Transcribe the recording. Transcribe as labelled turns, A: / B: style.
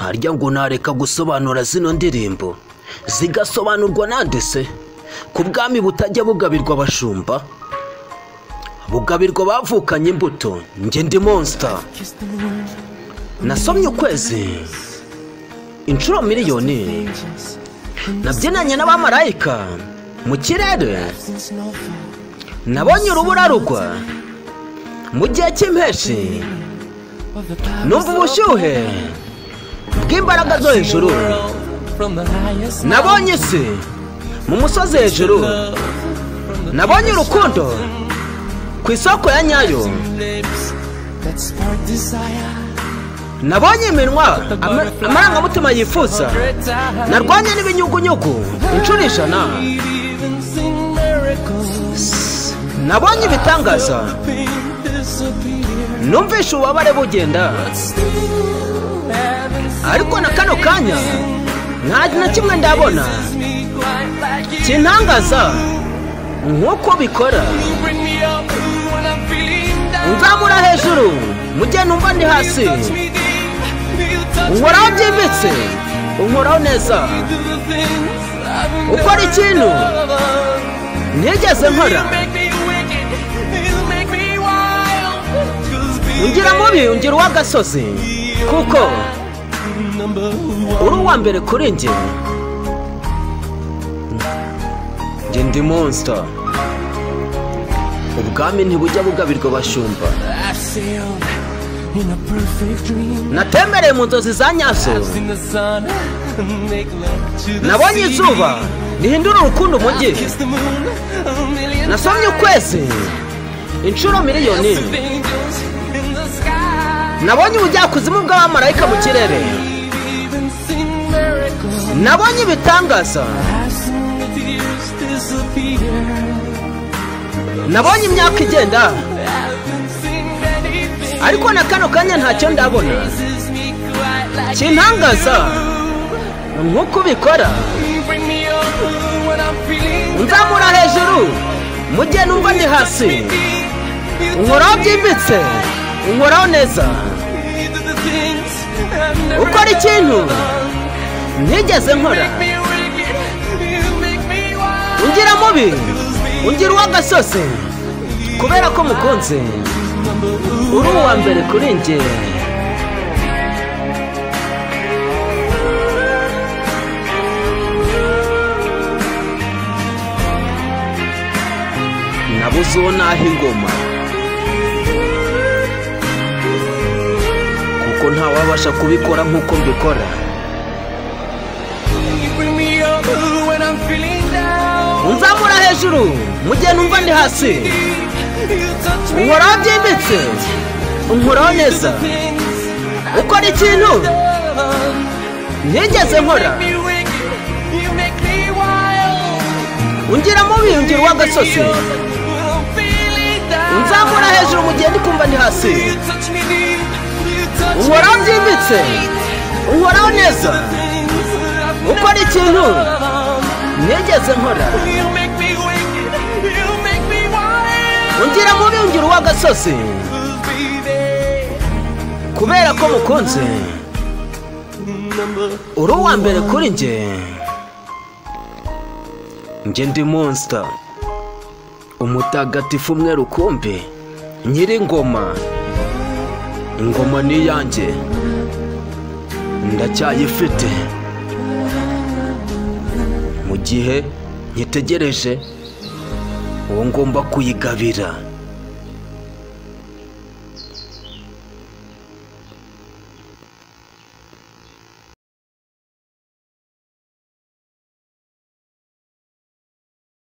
A: harya ngo nareka gusobanura zino ndirimbo zigasobanurwa nande se? Ku bwami butajya bugabirwa abashumba, bugabirwa bavukanye imbuto. Nge ndi monster, nasomye ukwezi inshuro miliyoni, nabyinanye n'abamarayika mu kirere, nabonye urubura rugwa mu gihe cy'impeshi, numva ubushyuhe bw'imbaraga zo hejuru, nabonye isi mu musozi hejuru, nabonye urukundo ku isoko ya nyayo, nabonye iminwa amarangamutima yifuza, narwanye n'ibinyugunyugu inshuro 100, nabonye ibitangaza, numvishe ububabare bugenda, ariko na kano kanya nta na kimwe ndabona kintangaza nk'uko bikora. Nzamura hejuru mu gihe numva ndi hasi, unkoraho byimbitse, unkoraho neza, ukora ikintu ntigeze nkora, ungira mubi, ungira uw'agasozi, kuko uri uwa mbere kuri njye. Nge ndi monster, ubwami ntibujya bugabirwa abashumba. Natemereye mu nzozi za nyazo, nabonye izuba rihindura urukundo umujyi, nasomye ukwezi inshuro miliyoni, nabonye ubujyakuzimu bw'abamarayika mu kirere, nabonye ibitangaza, nabonye imyaka igenda, ariko na kano kanya ntacyo ndabona kintangaza nk'uko ubikora. Nzamura hejuru mu gihe numva ndi hasi, unkoraho byimbitse, unkoraho neza, ukora ikintu ntigeze nkora, ungira mubi, ungira uw'agasozi, kubera ko mukunze uri uwa mbere kuri njye. Nabuze uwo naha ingoma, kuko ntawabasha kubikora nk'uko mbikora. Unzamura hejuru mu gihe numva ndi hasi, unkoraho byimbitse, unkoraho neza, ukora ikintu ntigeze nkora, ungira mubi, ungira uw'agasozi, unzamura hejuru mu gihe ndi kumva ndi hasi, unkoraho byimbitse, unkoraho neza, ukora ikintu ntigeze nkora, ungira mubi, ungira uw'agasozi, kubera ko mukunze uri uwa mbere kuri njye. Nge ndi monster, umutagatifu umwe rukumbi, nyiri ingoma. Ingoma ni iyanjye, ndacyayifite. Mu gihe nyitegereje uwo ngomba kuyigabira.